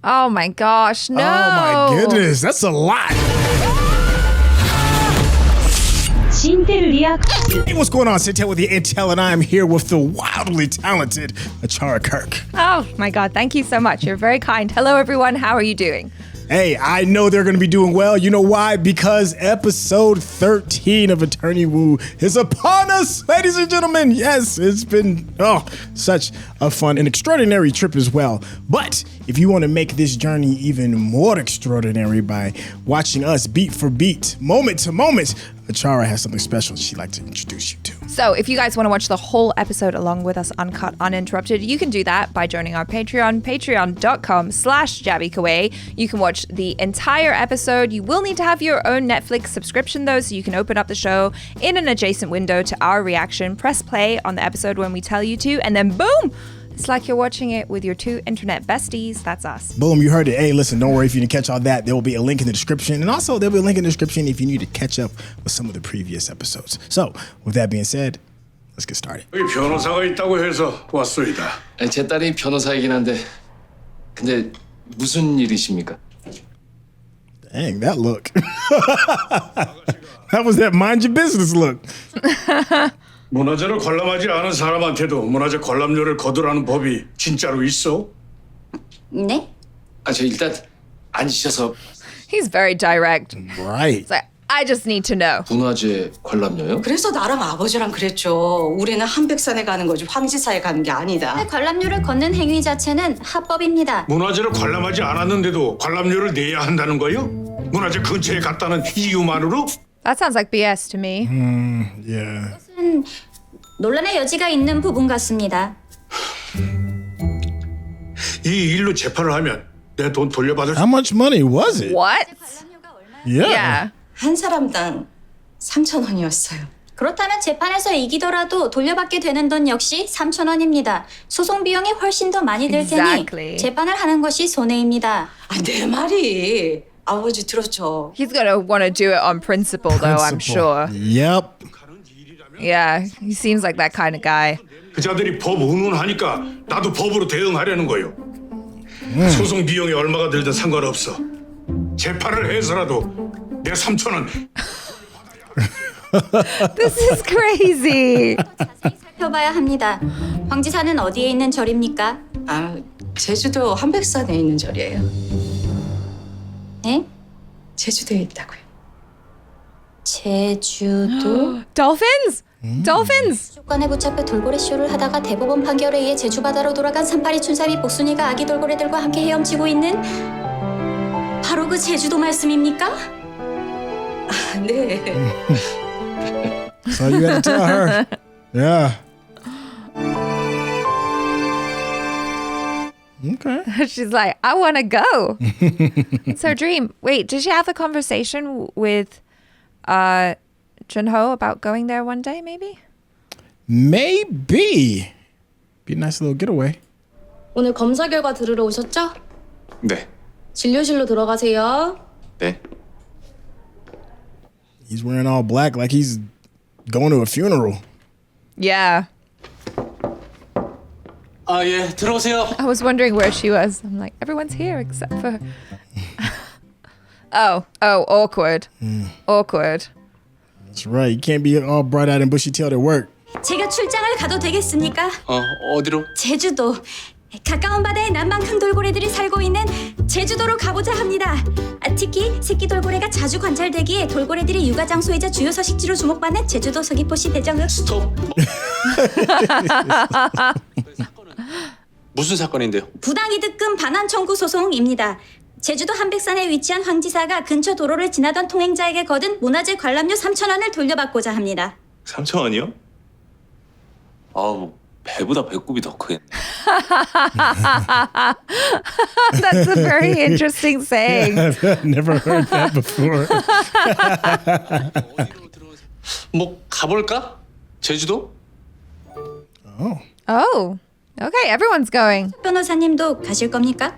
Oh my gosh, no. Oh my goodness, that's a lot. Hey, what's going on? Syntell with the Intel, and I am here with the wildly talented Achara Kirk. Oh my God, thank you so much. You're very kind. Hello everyone, how are you doing? Hey, I know they're going to be doing well. You know why? Because episode 13 of Attorney Woo is upon us, ladies and gentlemen. Yes, it's been such a fun and extraordinary trip as well. But if you want to make this journey even more extraordinary by watching us beat for beat, moment to moment, Achara has something special she'd like to introduce you to. So if you guys want to watch the whole episode along with us, uncut, uninterrupted, you can do that by joining our Patreon, patreon.com/Jaby Koay. You can watch the entire episode. You will need to have your own Netflix subscription though, so you can open up the show in an adjacent window to our reaction, press play on the episode when we tell you to, and then boom! It's like you're watching it with your two internet besties. That's us. Boom, you heard it. Hey, listen, don't worry if you didn't catch all that. There will be a link in the description. And also, there'll be a link in the description if you need to catch up with some of the previous episodes. So, with that being said, let's get started. 여기 변호사가 있다고 해서 왔소이다. 제 딸이 변호사이긴 한데 근데 무슨 일이십니까? Dang, that look. That was that mind your business look. 문화재를 관람하지 않은 사람한테도 문화재 관람료를 거두라는 법이 진짜로 있어? 네? 저 일단 앉으셔서. He's very direct. Right. It's like, I just need to know. 문화재 관람료요? 그래서 나랑 아버지랑 그랬죠. 우리는 한백산에 가는 거지 황지사에 가는 게 아니다. 관람료를 걷는 행위 자체는 합법입니다. 문화재를 관람하지 않았는데도 관람료를 내야 한다는 거요? 문화재 근처에 갔다는 이유만으로? That sounds like BS to me. Yeah. 논란의 여지가 있는 부분 같습니다. 이 일로 재판을 하면 내 돈 돌려받을 How much money was it? What? Yeah. 한 사람당 3,000원이었어요. 그렇다면 재판에서 이기더라도 돌려받게 되는 돈 역시 3,000원입니다. 소송 비용이 훨씬 더 많이 들 테니 Exactly. 재판을 하는 것이 손해입니다. 내 말이 아버지 들었죠. He's gonna want to do it on principle, though, I'm sure. Yep. Yeah, he seems like that kind of guy. 그자들이 법 운운하니까 나도 법으로 대응하려는 거요. 소송 비용이 얼마가 들든 상관없어. 재판을 해서라도 내 3,000원 This is crazy. 자세히 살펴봐야 합니다. 황지사는 어디에 있는 절입니까? 제주도 한백산에 있는 절이에요. 네? 제주도에 있다고요. 제주도? Dolphins? Dolphins? 조건에 붙잡혀 돌고래 쇼를 하다가 대법원 판결에 의해 제주 바다로 돌아간 산파리 춘삼이 복순이가 아기 돌고래들과 함께 헤엄치고 있는 바로 그 제주도 말씀입니까? 네. So you had to tell her. Yeah. Okay. She's like, I want to go. It's her dream. Wait, did she have a conversation with Junho about going there one day, maybe? Maybe. Be a nice little getaway. 오늘 검사 결과 들으러 오셨죠? 네. 진료실로 들어가세요. 네. He's wearing all black like he's going to a funeral. Yeah. 예, 들어오세요. I was wondering where she was. I'm like, everyone's here except for... Oh, awkward. Awkward. That's right. You can't be all bright-eyed and bushy-tailed at work. 제가 출장을 가도 되겠습니까? 어디로? 제주도. 가까운 바다에 남방 큰 돌고래들이 살고 있는 제주도로 가보자 합니다. 특히 새끼 돌고래가 자주 관찰되기에 돌고래들이 육아 장소이자 주요 서식지로 주목받는 제주도 서귀포시 대정읍. 스톱. 무슨 사건인데요? 부당이득금 반환 청구 소송입니다. 제주도 한백산에 위치한 황지사가 근처 도로를 지나던 통행자에게 거둔 문화재 관람료 3,000원을 돌려받고자 합니다. 3,000원이요? 배보다 배꼽이 더 크겠네. That's a very interesting saying. I've never heard that before. 뭐 가볼까? 제주도? Oh, okay, everyone's going. 변호사님도 가실 겁니까?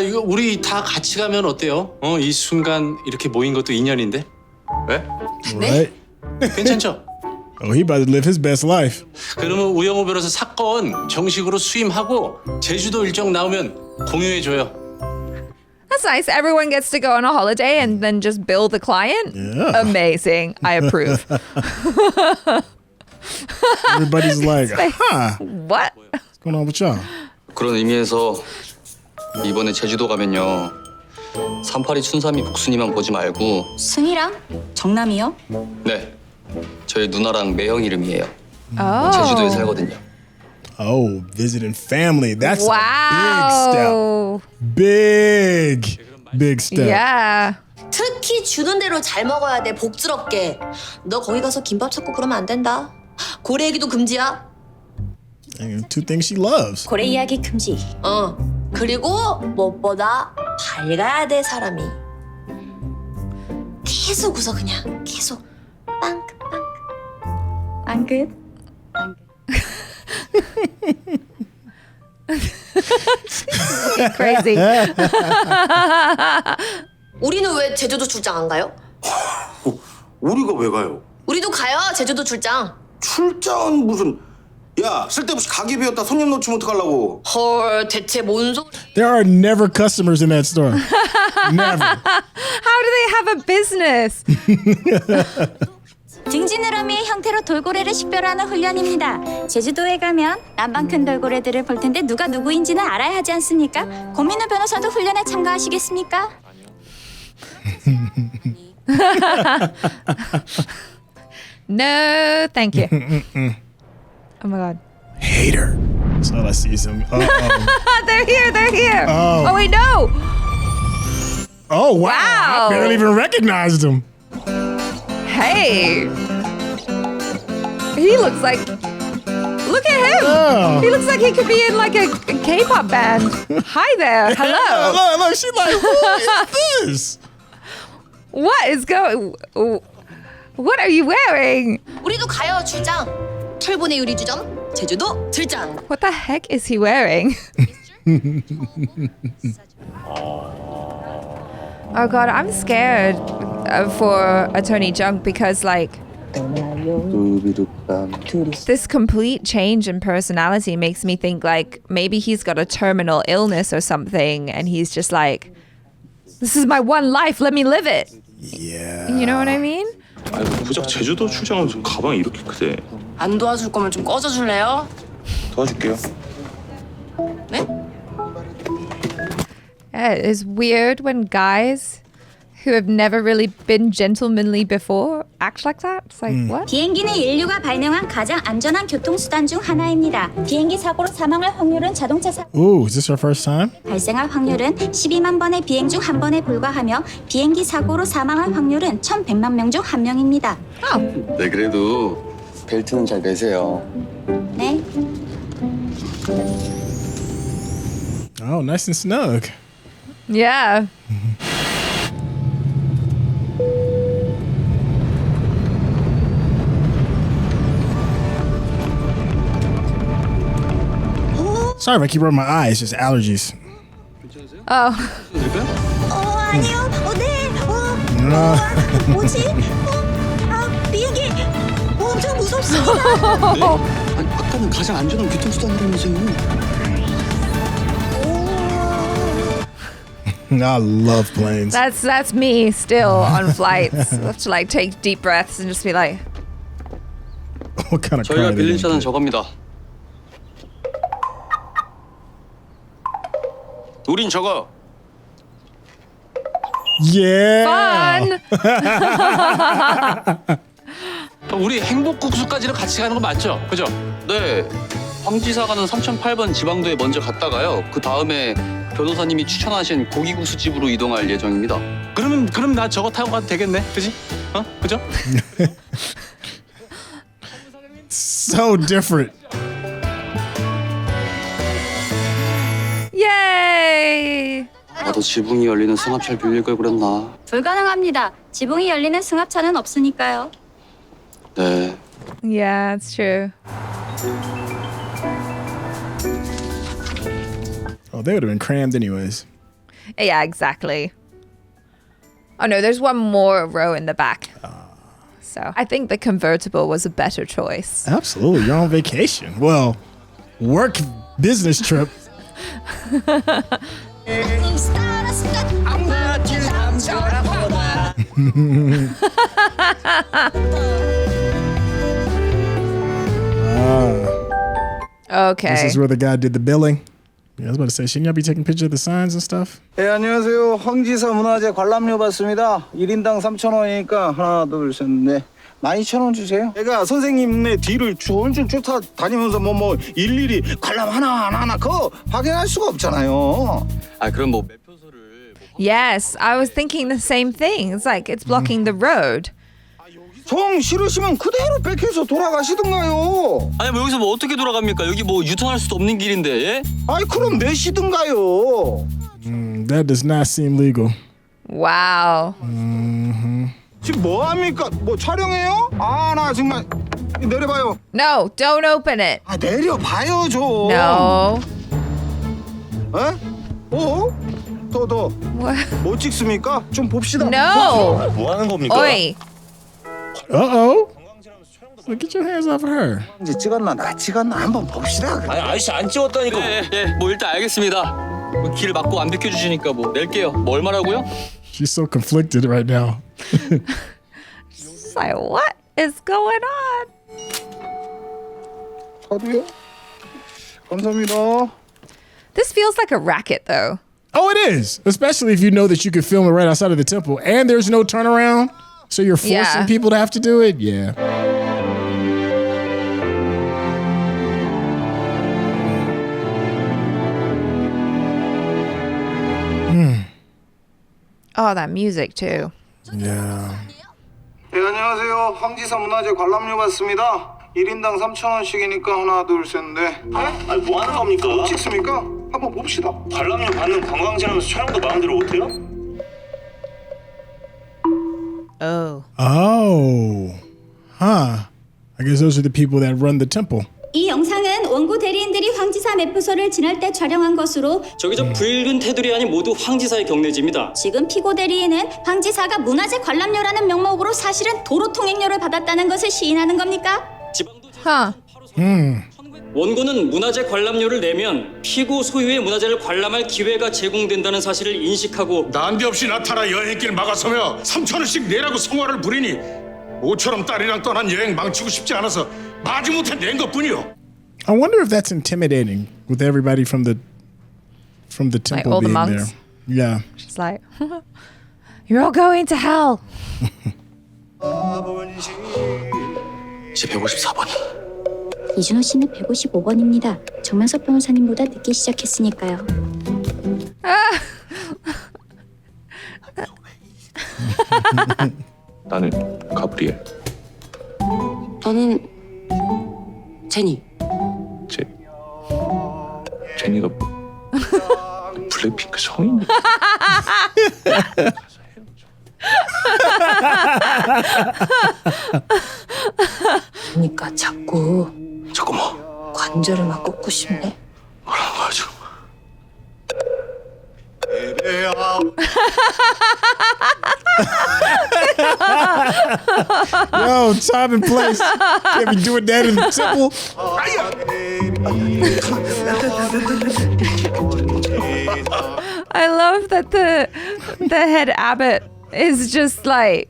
이거 우리 다 같이 가면 어때요? 이 순간 이렇게 모인 것도 인연인데. 왜? Right? 괜찮죠? Oh, he about to live his best life. 그러면 우영우 변호사 사건 정식으로 수임하고 제주도 일정 나오면 공유해줘요. That's nice. Everyone gets to go on a holiday and then just bill the client. Yeah. Amazing. I approve. Everybody's like, huh? What? What's going on with y'all? 그런 의미에서 이번에 제주도 가면요 382 춘삼이 복순이만 보지 말고 승희랑 정남이요? 네 저희 누나랑 매형 이름이에요. Oh. 제주도에 살거든요. Oh, visiting family. That's Wow. a big step. Big step. Yeah. 특히 주는 대로 잘 먹어야 돼, 복스럽게. 너 거기 가서 김밥 찾고 그러면 안 된다. 고래 얘기도 금지야. And two things she loves. 고래 이야기 금지. 그리고 무엇보다 밝아야 돼, 사람이. 계속 웃어, 그냥. 계속. 빵긋, 빵긋. 빵긋. Crazy. 우리는 왜 제주도 출장 안 가요? 우리가 왜 가요? 우리도 가요, 제주도 출장. 출장은 무슨... 야, 쓸데없이 가게 비웠다 손님 놓치면 어떡하려고. 헐, 대체 뭔 소리. There are never customers in that store. Never. How do they have a business? 등지느러미의 형태로 돌고래를 식별하는 훈련입니다. 제주도에 가면 남방 큰 돌고래들을 볼 텐데 누가 누구인지는 알아야 하지 않습니까? 고민우 변호사도 훈련에 참가하시겠습니까? No, thank you. Oh my God. Hater. So I see some. They're here. They're here. Oh. Oh wait, no. Oh, wow. Wow. I barely even recognized him. Hey. He looks like. Look at him. Oh. He looks like he could be in like a K-pop band. Hi there. Hello. Look, she's like, who is this? What is going? What are you wearing? 우리도 가요, 출장. 철분의 요리주점, 제주도 출장. What the heck is he wearing? Oh God, I'm scared for Attorney Junk because like this complete change in personality makes me think like maybe he's got a terminal illness or something and he's just like, this is my one life, let me live it. Yeah. You know what I mean? 아니 고작 제주도 출장하면서 가방이 이렇게 크대. 안 도와줄 거면 좀 꺼져줄래요? 도와줄게요. 네? Yeah, it's weird when guys who have never really been gentlemanly before act like that. It's like, what? 비행기는 인류가 발명한 가장 안전한 교통수단 중 하나입니다. 비행기 사고로 사망할 확률은 자동차 사고 Ooh, is this her first time? 발생할 확률은 12만 번의 비행 중 한 번에 불과하며 비행기 사고로 사망할 확률은 1,100만 명 중 한 명입니다. 네 그래도 벨트는 잘 매세요. 네. Oh, nice and snug. Yeah. Sorry if I keep rubbing my eyes, just allergies. Oh. 아니요. 네. 뭐지? 비행기 엄청 무섭습니다. 아니 아까는 가장 안전한 교통수단이라면서요. I love planes. That's me still on flights. I have to like take deep breaths and just be like, What kind of 저희가 car 빌린 did 차는 저겁니다. 우린 저거. Yeah. fun. 우리 행복국수까지는 같이 가는 거 맞죠? 그죠? 네. 황지사가는 3008번 지방도에 먼저 갔다가요. 그 다음에 변호사님이 추천하신 고기국수 집으로 이동할 예정입니다. 그럼 나 저거 타고 가도 되겠네, 그지? 그죠? So different. Yay. 나도 지붕이 열리는 승합차를 빌릴 걸 그랬나. 불가능합니다. 지붕이 열리는 승합차는 없으니까요. 네. Yeah, it's true. Oh, they would have been crammed anyways. Yeah, exactly. Oh no, there's one more row in the back. So I think the convertible was a better choice. Absolutely. You're on vacation. Well, work business trip. Okay. This is where the guy did the billing. Yeah, I was about to say, shouldn't y'all be taking pictures of the signs and stuff? 네, 안녕하세요. 황지사 문화재 관람료 받습니다. 1인당 3,000원이니까 하나, 둘, 셋, 넷. 12,000원 주세요. 내가 선생님네 뒤를 줄줄 쫓아다니면서 뭐 일일이 관람 하나 그거 확인할 수가 없잖아요. 아 그럼 뭐 매표소를 Yes, I was thinking the same thing. It's like it's blocking the road. 정 싫으시면 그대로 백해서 돌아가시든가요. 아니 뭐 여기서 뭐 어떻게 돌아갑니까? 여기 뭐 유턴할 수도 없는 길인데 예? 아이 그럼 내시든가요. That does not seem legal. Wow. 지금 뭐 합니까? 뭐 촬영해요? 아 나 정말 내려봐요. No, don't open it. 아 내려봐요 좀. No. 에? 어? 더. What? 뭐 찍습니까? 좀 봅시다. No. 뭐 하는 겁니까? Oi. Uh-oh. So get your hands off of her. 이제 찍었나 나 찍었나 한번 봅시다. 아니 아저씨 안 찍었다니까. 뭐 일단 알겠습니다. 뭐 길 막고 안 비켜주시니까 뭐 낼게요. 뭐 얼마라고요? She's so conflicted right now. It's like, what is going on? 카드요? 감사합니다. This feels like a racket, though. Oh, it is. Especially if you know that you can film it right outside of the temple and there's no turnaround. So you're forcing Yeah. people to have to do it? Yeah. Oh, that music, too. Yeah. 네 안녕하세요. 황지사 문화재 관람료 받습니다. 1인당 3,000원씩이니까 하나 둘 셋 넷. 아니 뭐 하는 겁니까? 뭐 찍습니까? 한번 봅시다. 관람료 받는 관광지라면서 촬영도 마음대로 못해요? Oh. Oh. Huh. I guess those are the people that run the temple. 이 영상은 원고 대리인들이 황지사 매표소를 지날 때 촬영한 것으로 저기 저 붉은 테두리 안이 모두 황지사의 경내지입니다. 지금 피고 대리인은 황지사가 문화재 관람료라는 명목으로 사실은 도로 통행료를 받았다는 것을 시인하는 겁니까? 지방도 Huh. 원고는 문화재 관람료를 내면 피고 소유의 문화재를 관람할 기회가 제공된다는 사실을 인식하고 난데없이 나타나 여행길 막아서며 3,000원씩 내라고 성화를 부리니 모처럼 딸이랑 떠난 여행 망치고 싶지 않아서 마지못해 낸 것뿐이요. I wonder if that's intimidating with everybody from the temple all the being monks? there. Yeah. She's like, you're all going to hell. 제 154번. 이준호 씨는 155번입니다. 정명석 변호사님보다 늦게 시작했으니까요. 나는 가브리엘. 너는 제니. 제니가 블랙핑크 성인? 그러니까 자꾸 뭐? 관절을 막 꽂고 싶네. 뭐라는 거야 지금? Yo, time and place. Can't be doing that in the temple. I love that the head abbot is just like,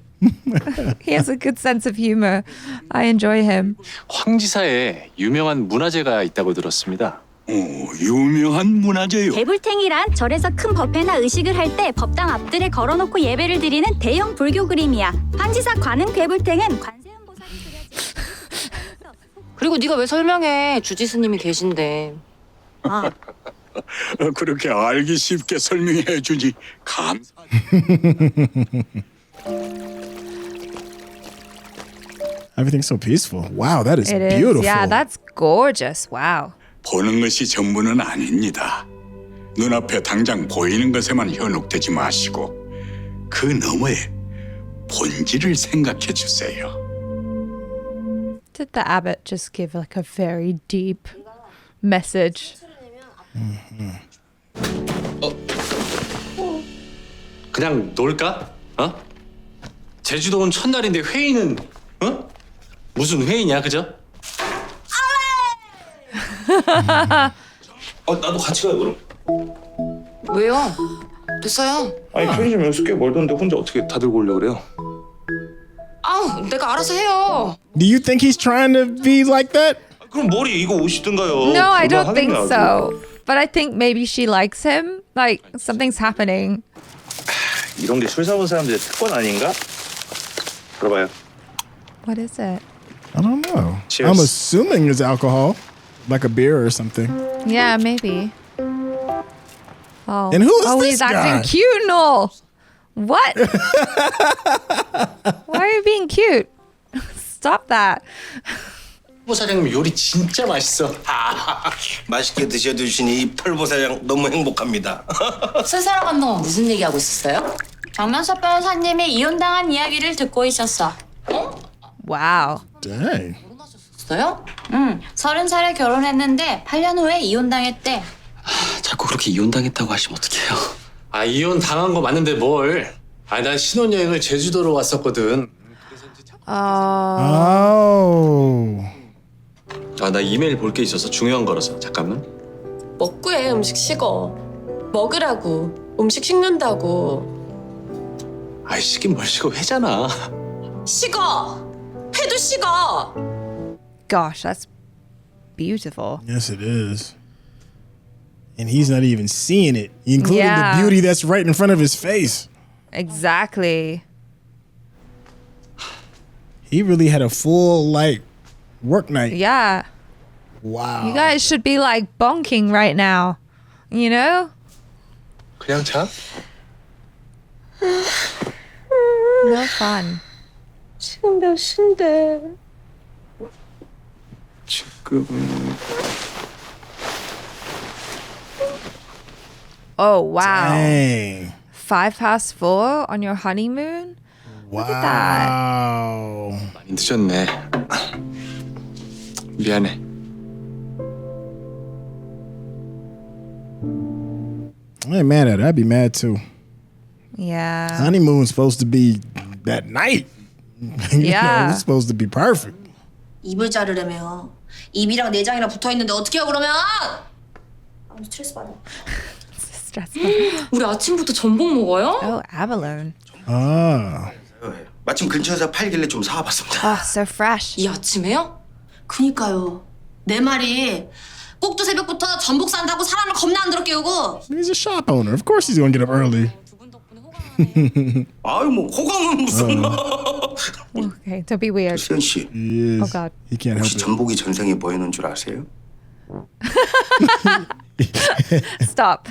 he has a good sense of humor. I enjoy him. 황지사에 유명한 문화재가 있다고 들었습니다. 유명한 문화재요. 개불탱이란 절에서 큰 법회나 의식을 할 때 법당 앞들에 걸어놓고 예배를 드리는 대형 불교 그림이야. 황지사 관음 개불탱은 관세음 보살이 그려진. 그리고 네가 왜 설명해? 주지 스님이 계신데. 아, 그렇게 알기 쉽게 설명해 주지 감사. Everything's so peaceful. Wow, that is It is. beautiful. Yeah, that's gorgeous. Wow. 보는 것이 전부는 아닙니다. 눈앞에 당장 보이는 것에만 현혹되지 마시고 그 너머에 본질을 생각해 주세요. Did the abbot just give like a very deep message? 그냥 놀까? 어? 제주도 온 첫날인데 회의는 어? 무슨 회의냐, 그죠? 나도 같이 가요 그럼. 왜요? 됐어요. 아니 편의점 연수 꽤 멀던데 혼자 어떻게 다 들고 오려고 그래요? 아우, 내가 알아서 해요. Do you think he's trying to be like that? 그럼 머리 이거 오시든가요. No, I don't think 하겠네, so. But I think maybe she likes him. Like something's happening. 이런 게 술 사본 사람들의 특권 아닌가? 들어봐요. What is it? I don't know. Cheers. I'm assuming it's alcohol, like a beer or something. Yeah, maybe. Oh, And who is oh, this he's acting guy? cute, Noel. What? Why are you being cute? Stop that. 사장님 요리 진짜 맛있어. 맛있게 드셔주시니 이 털보사장 너무 행복합니다. 술 사러 간 동안 무슨 얘기하고 있었어요? 정면섭 변호사님이 이혼당한 이야기를 듣고 있었어. Wow. Dang. 있어요? 30살에 결혼했는데 8년 후에 이혼당했대. 자꾸 그렇게 이혼당했다고 하시면 어떡해요? 아 이혼 당한 거 맞는데 뭘? 아 난 신혼여행을 제주도로 왔었거든. Oh. 아 나 이메일 볼 게 있어서 중요한 거라서 잠깐만. 먹고 해. 음식 식어. 먹으라고. 음식 식는다고. 아이 식긴 뭘 식어 회잖아. 식어. 회도 식어. Gosh, that's beautiful. Yes, it is. And he's not even seeing it, including Yeah. the beauty that's right in front of his face. Exactly. He really had a full like work night. Yeah. Wow. You guys should be like bonking right now. You know? 그냥 자. No fun. 지금 몇 시인데? 지금 Oh, wow. Dang. 4:05 on your honeymoon? Look at that. Wow. 많이 늦었네. 미안해. I ain't mad at it. I'd be mad too. Yeah. Honeymoon's supposed to be that night. You Yeah. know, it's supposed to be perfect. 입을 자르려며. 입이랑 내장이랑 붙어있는데 어떡해요 그러면? 스트레스 받아. Stressful. 우리 아침부터 전복 먹어요? Oh, abalone. Ah. 마침 근처에서 팔길래 좀 사와봤습니다. Oh, so fresh. 이 아침에요? 그니까요. 내 말이 꼭두 새벽부터 전복 산다고 사람을 겁나 안 들어 깨우고. He's a shop owner. Of course he's gonna get up early. 아유 뭐 호강은 무슨. Okay, don't be weird. 수현 씨, He is. Oh, God. He can't help 혹시 it. 전복이 전생에 뭐 해놓은 줄 아세요? Stop.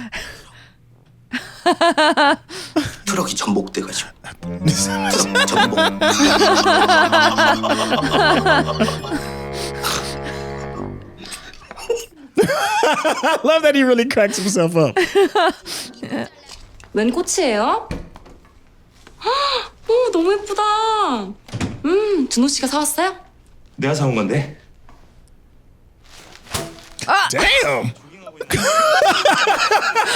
트럭이 전복돼가지고. 전복. I love that he really cracks himself up. 웬 꽃이에요? 오, 너무 예쁘다. 준호 씨가 사왔어요? 내가 사온 건데. Damn.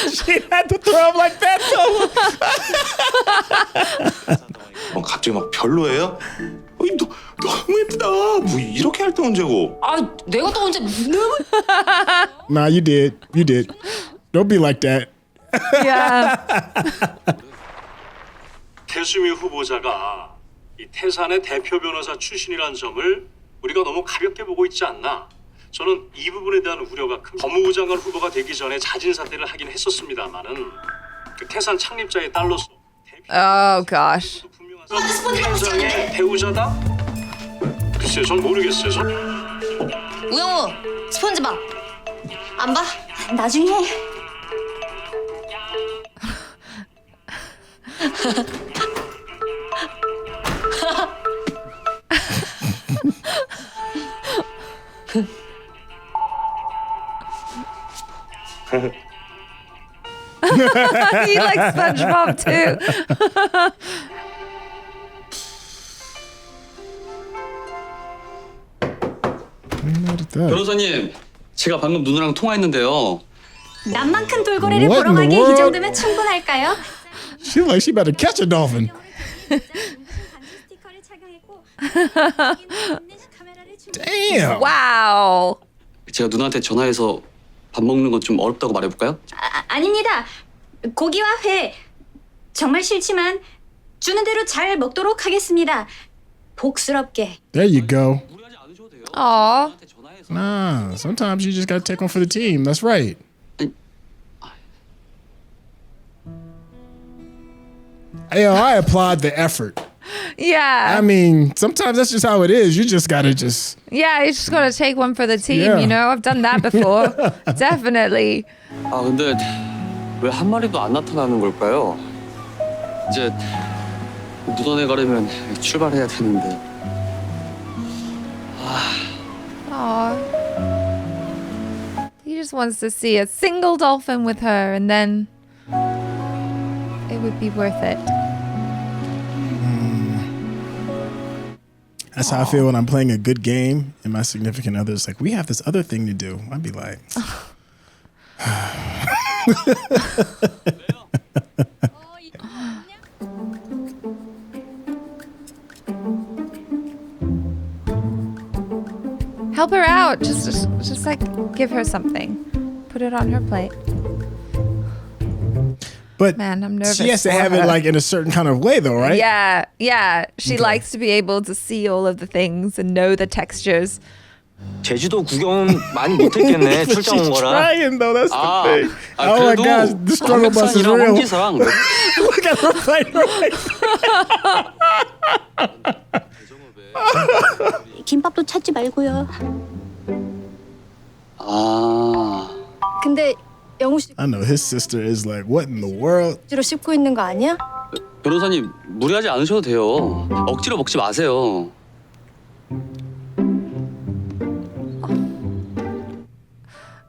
She had to throw him like that though. 갑자기 막 별로예요? 너무 예쁘다. 뭐 이렇게 할 때 언제고? 아, 내가 또 언제 너무 Nah, you did. You did. Don't be like that. Yeah. 태수미 후보자가 이 태산의 대표 변호사 출신이라는 점을 우리가 너무 가볍게 보고 있지 않나. 저는 이 부분에 대한 우려가 큰. 법무부 장관 후보가 되기 전에 자진 사퇴를 하긴 했었습니다만은 그 태산 창립자의 딸로서 Oh, gosh. 태산의 배우자다? 글쎄요, 전 모르겠어요. 우영우 스폰지 봐. 안 봐? 나중에 해. He likes SpongeBob too. 변호사님, 제가 방금 누나랑 통화했는데요. 남만 큰 돌고래를 What 보러 in the 가기에 이 world? 정도면 충분할까요? She like she about to catch a dolphin. 스티커를 착용했고 Damn. Wow. 제가 누나한테 전화해서 밥 먹는 건 좀 어렵다고 말해볼까요? 아닙니다. 고기와 회 정말 싫지만 주는 대로 잘 먹도록 하겠습니다. 복스럽게. There you go. Aw. Nah, sometimes you just gotta take one for the team. That's right. Yo, I applaud the effort. Yeah. I mean, sometimes that's just how it is. You just gotta just. Yeah, you just gotta take one for the team, Yeah. you know? I've done that before. Definitely. 아 근데 왜 한 마리도 안 나타나는 걸까요? 이제 무던에 가려면 출발해야 되는데. Aw. He just wants to see a single dolphin with her, and then it would be worth it. That's how I feel when I'm playing a good game and my significant other's like, we have this other thing to do. I'd be like, Help her out. Just like give her something. Put it on her plate. but Man, I'm nervous. she has to for have her. it like in a certain kind of way though, right? Yeah, yeah. She likes to be able to see all of the things and know the textures. 제주도 구경은 많이 못했겠네. 출장 온 She's 거라. trying though, that's the 아, thing. 아 Oh my 그래도 gosh, the struggle bus is 한백산이랑 real. 황지사랑 Look at her plate right. 김밥도 찾지 말고요. 아. 근데 영우 씨 I know his sister is like, what in the world? 주로 씹고 있는 거 아니야? 변호사님 무리하지 않으셔도 돼요. 억지로 먹지 마세요.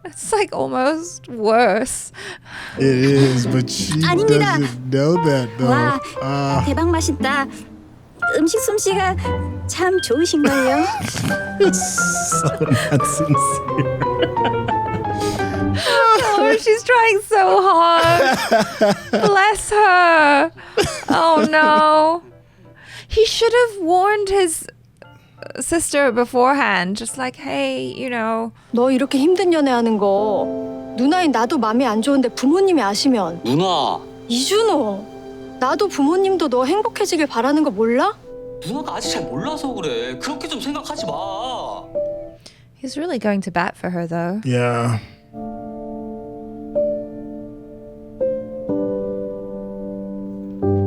It's like almost worse. It is, but she 아닙니다. doesn't know that though. 와, 대박 맛있다. 음식 솜씨가 참 좋으신걸요. So not sincere. Oh, she's trying so hard. Bless her. Oh no. He should have warned his sister beforehand. Just like, hey, you know. 너 이렇게 힘든 연애하는 거 누나인 나도 마음이 안 좋은데 부모님이 아시면. 누나. 이준호, 나도 부모님도 너 행복해지길 바라는 거 몰라? 누나가 아직 잘 몰라서 그래. 그렇게 좀 생각하지 마. He's really going to bat for her though. Yeah.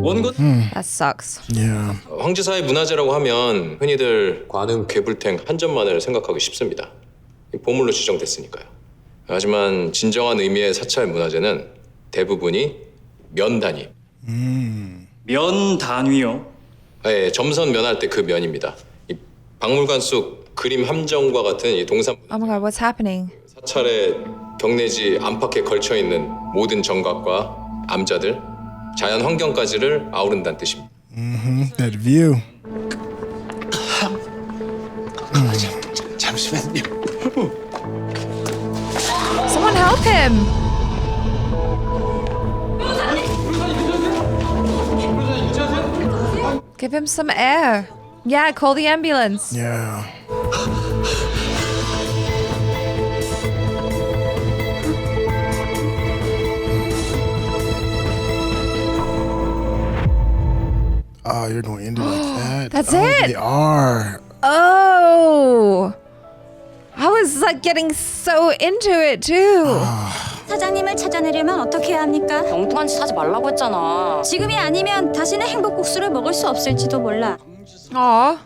원고 That sucks. Yeah. 황지사의 문화재라고 하면 흔히들 관음, 괴불탱 한 점만을 생각하기 쉽습니다. 보물로 지정됐으니까요. 하지만 진정한 의미의 사찰 문화재는 대부분이 면 단위. 면 단위요. 예, 점선 면할 때 그 면입니다. 이 박물관 속 그림 함정과 같은 이 동산 Oh my god, what's happening? 사찰의 경내지 안팎에 걸쳐 있는 모든 정각과 암자들, 자연 환경까지를 아우른다는 뜻입니다. That view. 잠시만요. Someone help him. Give him some air. Yeah, call the ambulance. Yeah. Oh, you're going into like that. That's Oh, it. They are. Oh. I was like getting so into it too. 사장님을 찾아내려면 어떻게 해야 합니까? 엉뚱한 짓 하지 말라고 했잖아. 지금이 아니면 다시는 행복국수를 먹을 수 없을지도 몰라. Aw.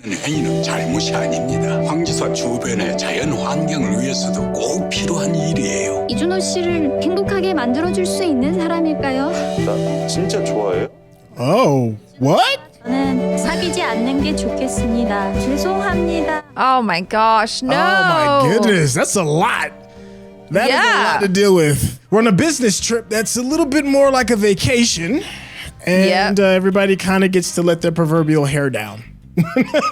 행위는 잘못이 아닙니다. 황지사 주변의 자연 환경을 위해서도 꼭 필요한 일이에요. 이준호 씨를 행복하게 만들어줄 수 있는 사람일까요? 나 진짜 좋아해요? Oh, what? 저는 사귀지 않는 게 좋겠습니다. 죄송합니다. Oh my gosh, no. Oh my goodness, that's a lot. That is a Yeah. lot to deal with. We're on a business trip that's a little bit more like a vacation, and everybody kind of gets to let their proverbial hair down.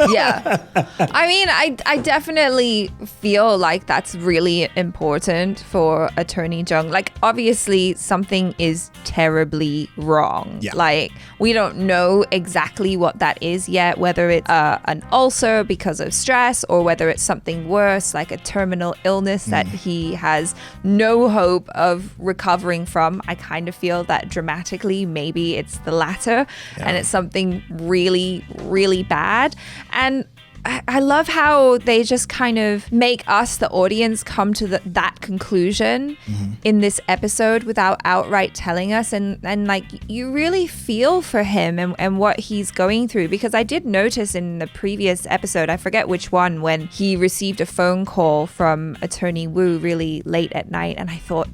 Yeah. I mean, I definitely feel like that's really important for Attorney Jung. Like, obviously, something is terribly wrong. Yeah. Like, we don't know exactly what that is yet, whether it's an ulcer because of stress or whether it's something worse, like a terminal illness that he has no hope of recovering from. I kind of feel that dramatically, maybe it's the latter, and it's something really, really bad. And I love how they just kind of make us, the audience, come to that conclusion in this episode without outright telling us. And like, you really feel for him and what he's going through. Because I did notice in the previous episode, I forget which one, when he received a phone call from Attorney Woo really late at night. And I thought,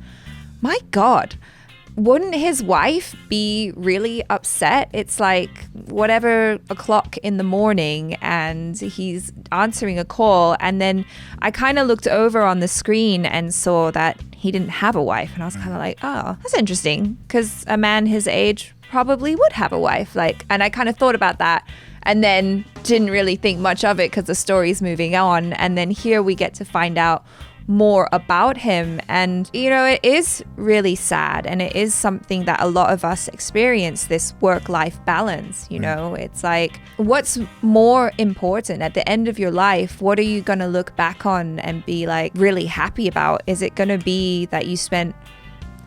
my God, wouldn't his wife be really upset? It's like whatever o'clock in the morning and he's answering a call. And then I kind of looked over on the screen and saw that he didn't have a wife. And I was kind of like, oh, that's interesting, because a man his age probably would have a wife. Like, and I kind of thought about that and then didn't really think much of it because the story's moving on. And then here we get to find out more about him. And, you know, it is really sad, and it is something that a lot of us experience, this work-life balance. You know, it's like, what's more important at the end of your life? What are you going to look back on and be like really happy about? Is it going to be that you spent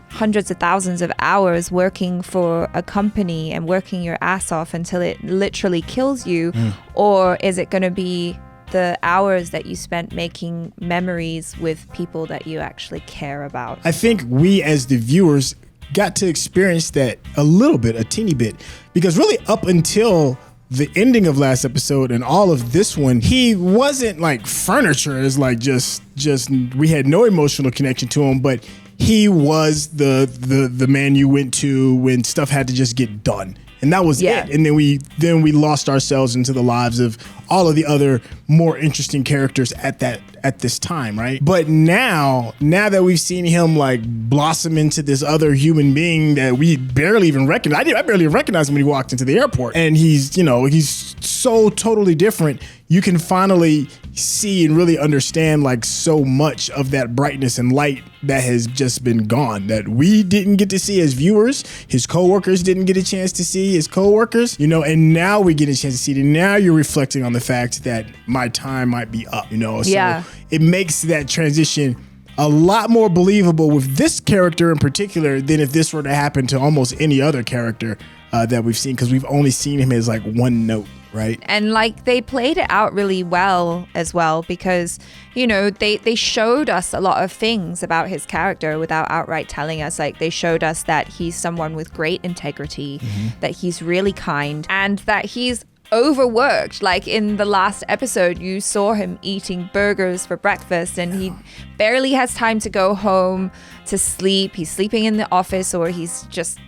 hundreds of thousands of hours working for a company and working your ass off until it literally kills you? Or is it going to be the hours that you spent making memories with people that you actually care about? I think we as the viewers got to experience that a little bit, a teeny bit, because really up until the ending of last episode and all of this one, he wasn't like furniture. It's like just we had no emotional connection to him, but he was the man you went to when stuff had to just get done. And that was it. And then we lost ourselves into the lives of all of the other more interesting characters at this time, right? But now that we've seen him like blossom into this other human being that we barely even recognize. I barely recognized him when he walked into the airport. And he's so totally different. You can finally see and really understand like so much of that brightness and light that has just been gone, that we didn't get to see as viewers. His coworkers didn't get a chance to see his coworkers, and now we get a chance to see it. And now you're reflecting on the fact that my time might be up, So it makes that transition a lot more believable with this character in particular than if this were to happen to almost any other character that we've seen, because we've only seen him as like one note. Right. And like, they played it out really well as well, because, they showed us a lot of things about his character without outright telling us. Like, they showed us that he's someone with great integrity, that he's really kind, and that he's overworked. Like, in the last episode, you saw him eating burgers for breakfast, and he barely has time to go home to sleep. He's sleeping in the office, or he's just,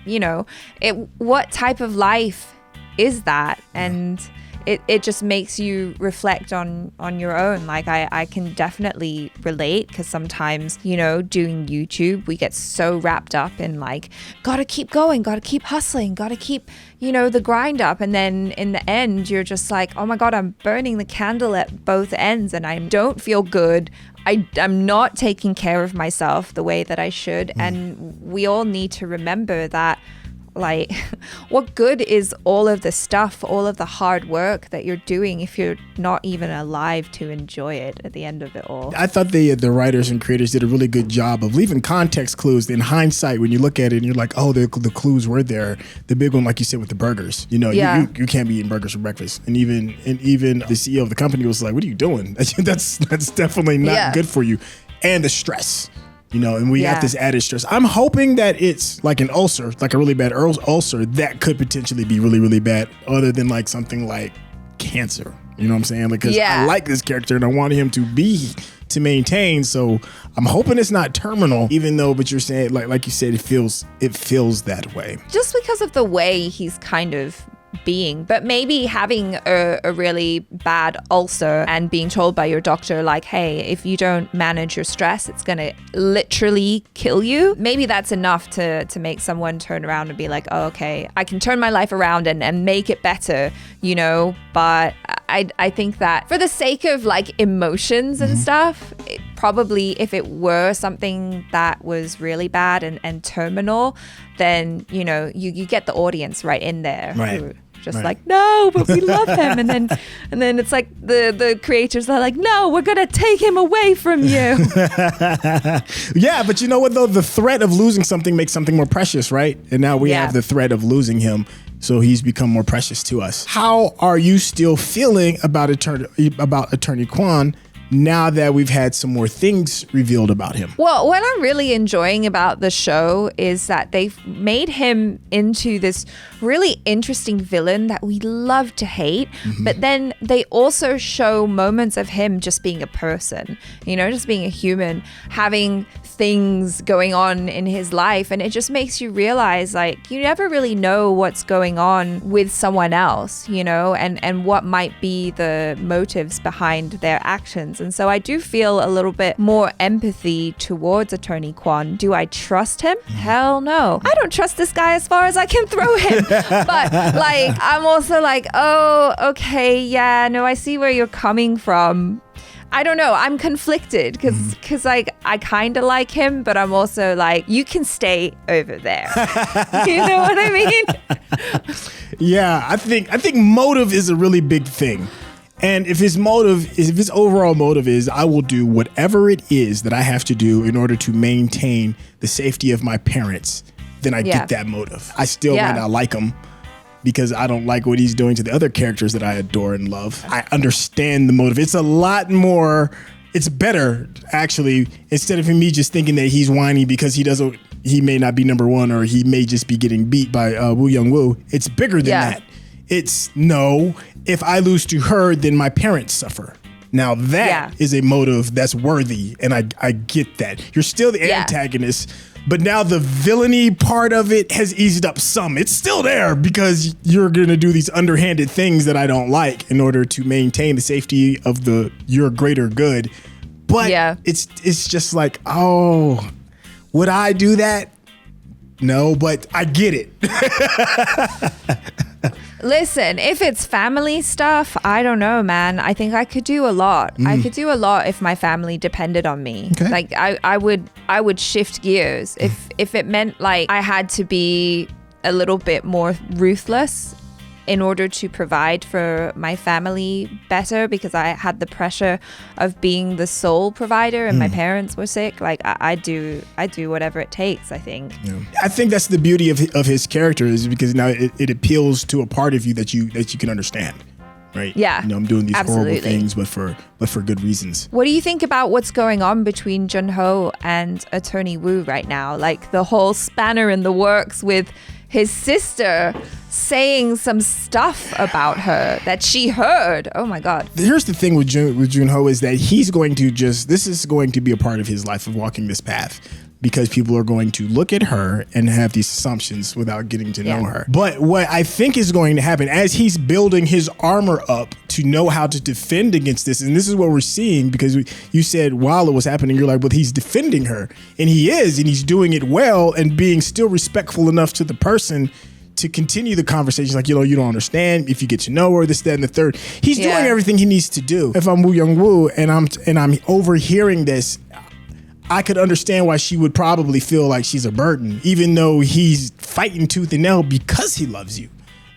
what type of life is that? And it just makes you reflect on your own. Like, I can definitely relate, because sometimes, doing YouTube, we get so wrapped up in like, gotta keep going, gotta keep hustling, gotta keep, the grind up. And then in the end, you're just like, oh my God, I'm burning the candle at both ends and I don't feel good. I'm not taking care of myself the way that I should. And we all need to remember that, like, what good is all of the stuff, all of the hard work that you're doing if you're not even alive to enjoy it at the end of it all? I thought the writers and creators did a really good job of leaving context clues. In hindsight, when you look at it and you're like, oh, the clues were there. The big one, like you said, with the burgers. You can't be eating burgers for breakfast. And even the CEO of the company was like, what are you doing? That's definitely not good for you. And the stress. And we got this added stress. I'm hoping that it's like an ulcer, like a really bad ulcer that could potentially be really, really bad, other than like something like cancer. You know what I'm saying? Because I like this character and I want him to maintain. So I'm hoping it's not terminal, even though, but you're saying, like you said, it feels that way. Just because of the way he's kind of being, but maybe having a really bad ulcer and being told by your doctor, like, hey, if you don't manage your stress, it's gonna literally kill you. Maybe that's enough to make someone turn around and be like, oh, okay, I can turn my life around and make it better, but I think that for the sake of like emotions and stuff, probably if it were something that was really bad and terminal, then, you know, you get the audience right in there. Right. Just like, no, but we love him. And then it's like the creators are like, no, we're going to take him away from you. Yeah, but you know what, though? The threat of losing something makes something more precious, right? And now we have the threat of losing him. So he's become more precious to us. How are you still feeling about Attorney Kwan now that we've had some more things revealed about him? Well, what I'm really enjoying about the show is that they've made him into this really interesting villain that we love to hate, but then they also show moments of him just being a person, you know, just being a human, having things going on in his life. And it just makes you realize, like, you never really know what's going on with someone else, you know, and what might be the motives behind their actions. And so I do feel a little bit more empathy towards Attorney Kwan. Do I trust him? Hell no. I don't trust this guy as far as I can throw him. But like, I'm also like, oh, okay, yeah, no, I see where you're coming from. I don't know. I'm conflicted because like I kind of like him, but I'm also like, you can stay over there. You know what I mean? Yeah, I think motive is a really big thing. And if his overall motive is, I will do whatever it is that I have to do in order to maintain the safety of my parents, then I get that motive. I still might not like him because I don't like what he's doing to the other characters that I adore and love. I understand the motive. It's a lot more, it's better, actually, instead of me just thinking that he's whiny because he may not be number one, or he may just be getting beat by Woo. It's bigger than that. It's, no, if I lose to her, then my parents suffer. Now that is a motive that's worthy, and I get that. You're still the antagonist, but now the villainy part of it has eased up some. It's still there because you're going to do these underhanded things that I don't like in order to maintain the safety of your greater good. But it's just like, oh, would I do that? No, but I get it. Listen, if it's family stuff, I don't know, man. I think I could do a lot. I could do a lot if my family depended on me. Okay. Like I would shift gears if it meant like I had to be a little bit more ruthless in order to provide for my family better, because I had the pressure of being the sole provider and my parents were sick. Like I do whatever it takes, I think. Yeah. I think that's the beauty of his character, is because now it appeals to a part of you that you can understand. Right? Yeah. You know, I'm doing these horrible things, but for good reasons. What do you think about what's going on between Jun-ho and Attorney Woo right now? Like the whole spanner in the works with his sister saying some stuff about her that she heard. Oh my God. Here's the thing with Jun-ho is that he's going to this is going to be a part of his life of walking this path, because people are going to look at her and have these assumptions without getting to know her. But what I think is going to happen as he's building his armor up to know how to defend against this, and this is what we're seeing, because you said while it was happening, you're like, well, he's defending her. And he is, and he's doing it well and being still respectful enough to the person to continue the conversation. Like, you know, you don't understand if you get to know her, this, that, and the third. He's doing everything he needs to do. If I'm Woo Young-woo and I'm overhearing this, I could understand why she would probably feel like she's a burden, even though he's fighting tooth and nail because he loves you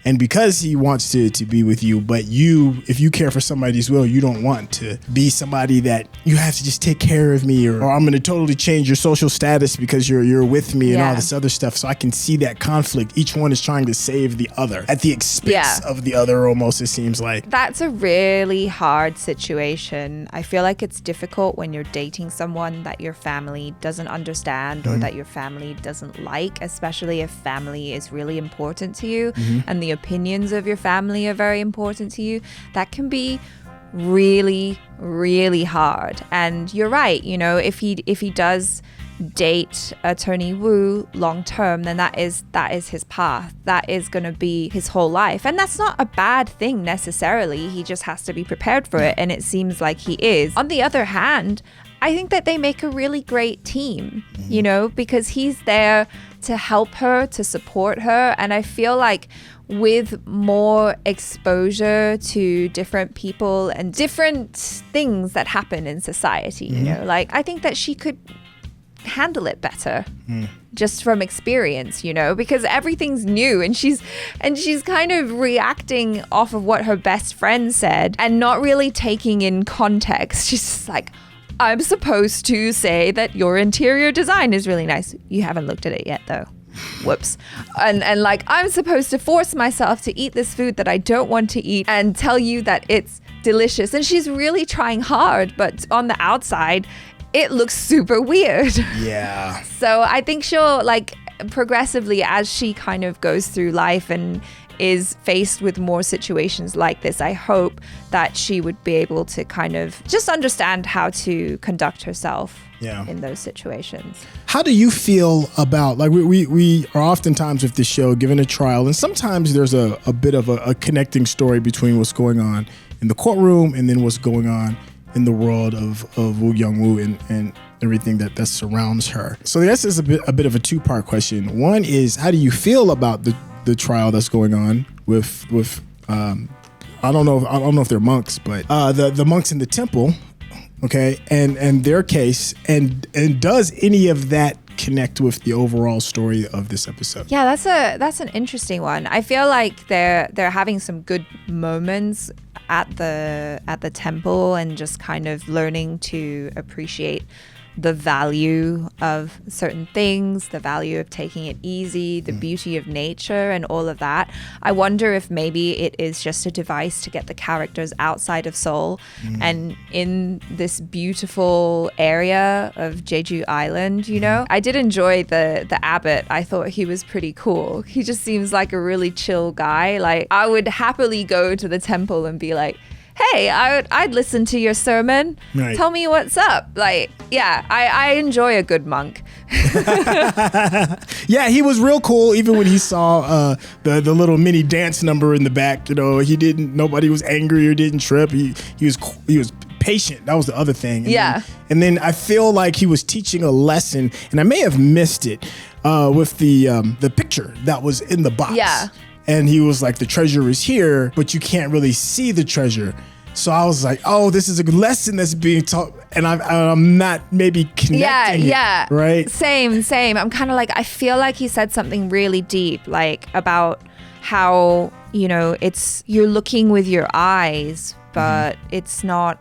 and because he wants to be with you. But if you care for somebody as well, you don't want to be somebody that you have to just take care of me, or I'm going to totally change your social status because you're with me and all this other stuff. So I can see that conflict. Each one is trying to save the other at the expense of the other, almost, it seems like. That's a really hard situation. I feel like it's difficult when you're dating someone that your family doesn't understand or that your family doesn't like, especially if family is really important to you and the opinions of your family are very important to you. That can be really, really hard. And you're right, you know, if he does date Attorney Woo long term, then that is his path. That is going to be his whole life. And that's not a bad thing necessarily. He just has to be prepared for it. And it seems like he is. On the other hand, I think that they make a really great team, you know, because he's there to help her, to support her. And I feel like with more exposure to different people and different things that happen in society, you know, like I think that she could handle it better just from experience, you know, because everything's new and she's kind of reacting off of what her best friend said and not really taking in context. She's just like, I'm supposed to say that your interior design is really nice. You haven't looked at it yet though. Whoops. And like, I'm supposed to force myself to eat this food that I don't want to eat and tell you that it's delicious. And she's really trying hard, but on the outside, it looks super weird. Yeah. So I think she'll, like, progressively as she kind of goes through life and is faced with more situations like this, I hope that she would be able to kind of just understand how to conduct herself in those situations. How do you feel about, like, we are oftentimes with this show given a trial, and sometimes there's a bit of a connecting story between what's going on in the courtroom and then what's going on in the world of Woo and everything that surrounds her. So this is a bit of a two-part question. One is, how do you feel about the trial that's going on with I don't know if they're monks, but the monks in the temple, okay, and their case, and does any of that connect with the overall story of this episode? Yeah, that's an interesting one. I feel like they're having some good moments at the temple and just kind of learning to appreciate the value of certain things, the value of taking it easy, the beauty of nature and all of that. I wonder if maybe it is just a device to get the characters outside of Seoul and in this beautiful area of Jeju Island, you know? I did enjoy the abbot. I thought he was pretty cool. He just seems like a really chill guy. Like, I would happily go to the temple and be like, hey, I'd listen to your sermon. Right. Tell me what's up. Like, yeah, I enjoy a good monk. Yeah, he was real cool. Even when he saw the little mini dance number in the back, you know, nobody was angry or didn't trip. He was patient. That was the other thing. And then I feel like he was teaching a lesson, and I may have missed it with the picture that was in the box. Yeah. And he was like, the treasure is here, but you can't really see the treasure. So I was like, oh, this is a lesson that's being taught. And I'm not maybe connecting it, right? Same. I'm kind of like, I feel like he said something really deep, like about how, you know, you're looking with your eyes, but it's not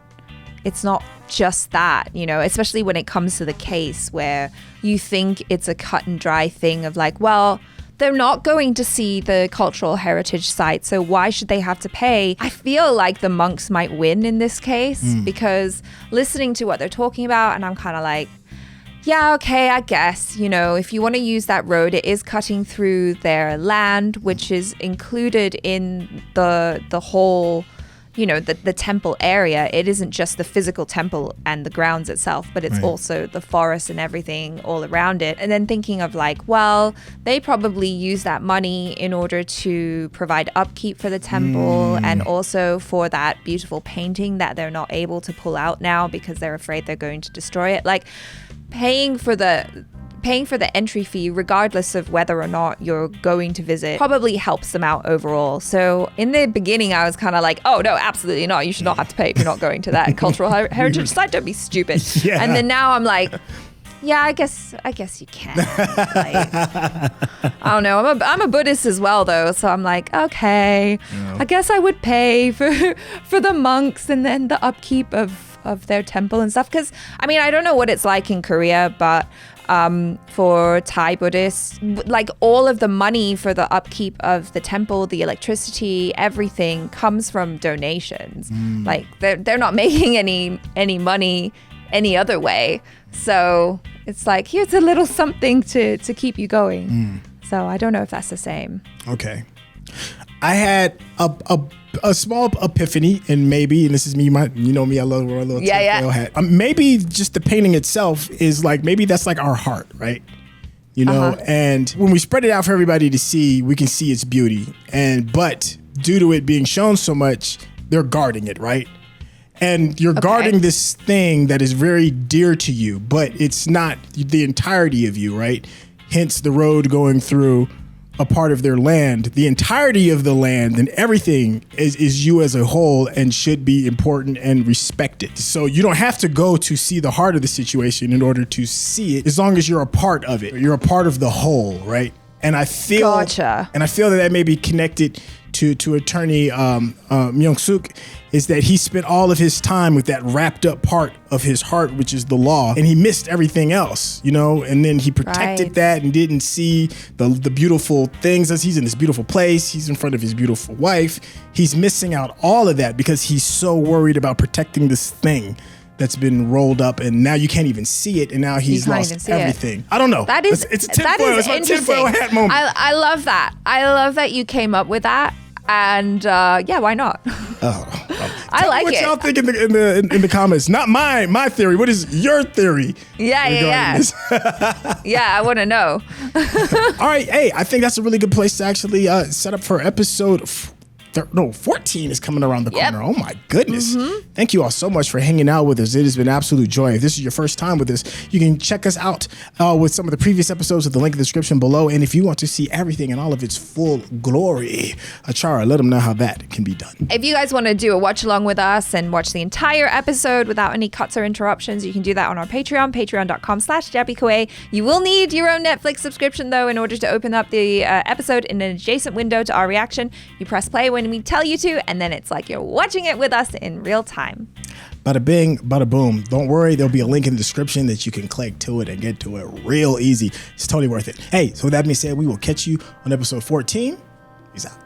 just that, you know, especially when it comes to the case where you think it's a cut and dry thing of like, well, they're not going to see the cultural heritage site, so why should they have to pay? I feel like the monks might win in this case because listening to what they're talking about, and I'm kind of like, yeah, okay, I guess, you know, if you want to use that road, it is cutting through their land, which is included in the whole, you know, the temple area. It isn't just the physical temple and the grounds itself, but it's also the forest and everything all around it. And then thinking of like, well, they probably use that money in order to provide upkeep for the temple and also for that beautiful painting that they're not able to pull out now because they're afraid they're going to destroy it. Like, paying for the entry fee, regardless of whether or not you're going to visit, probably helps them out overall. So in the beginning, I was kind of like, oh, no, absolutely not. You should not have to pay if you're not going to that cultural heritage site. Don't be stupid. Yeah. And then now I'm like, yeah, I guess you can. Like, I don't know. I'm a Buddhist as well, though. So I'm like, okay, I guess I would pay for the monks and then the upkeep of their temple and stuff. Because, I mean, I don't know what it's like in Korea, but for Thai Buddhists, like all of the money for the upkeep of the temple, the electricity, everything comes from donations. Like they're not making any money any other way. So it's like, here's a little something to keep you going. So I don't know if that's the same. Okay. I had a small epiphany, and this is me, you know me, I love a little tinfoil hat. Maybe just the painting itself is like, maybe that's like our heart, right? You know, and when we spread it out for everybody to see, we can see its beauty. But due to it being shown so much, they're guarding it, right? And you're guarding this thing that is very dear to you, but it's not the entirety of you, right? Hence the road going through a part of their land. The entirety of the land and everything is you as a whole and should be important and respected. So you don't have to go to see the heart of the situation in order to see it, as long as you're a part of it. You're a part of the whole, right? And I feel that may be connected to attorney Myung-suk, is that he spent all of his time with that wrapped up part of his heart, which is the law, and he missed everything else, you know, and then he protected that and didn't see the beautiful things as he's in this beautiful place. He's in front of his beautiful wife. He's missing out all of that because he's so worried about protecting this thing that's been rolled up, and now you can't even see it, and now he's lost everything. I don't know. It's a tinfoil. It's my tinfoil hat moment. I love that. I love that you came up with that. And yeah, why not? I like what it. Y'all think in the comments. Not my theory. What is your theory? Yeah. Yeah, I want to know. All right. Hey, I think that's a really good place to actually set up for episode 14 is coming around the corner. Oh my goodness. Thank you all so much for hanging out with us. It has been an absolute joy. If this is your first time with us, you can check us out with some of the previous episodes with the link in the description below. And if you want to see everything in all of its full glory, Achara, let them know how that can be done. If you guys want to do a watch along with us and watch the entire episode without any cuts or interruptions, you can do that on our Patreon, patreon.com/Jaby Koay. You will need your own Netflix subscription though in order to open up the episode in an adjacent window to our reaction. You press play when we tell you to, and then it's like you're watching it with us in real time. Bada bing, bada boom. Don't worry, there'll be a link in the description that you can click to it and get to it real easy. It's totally worth it. Hey, so with that being said, we will catch you on episode 14. Peace out.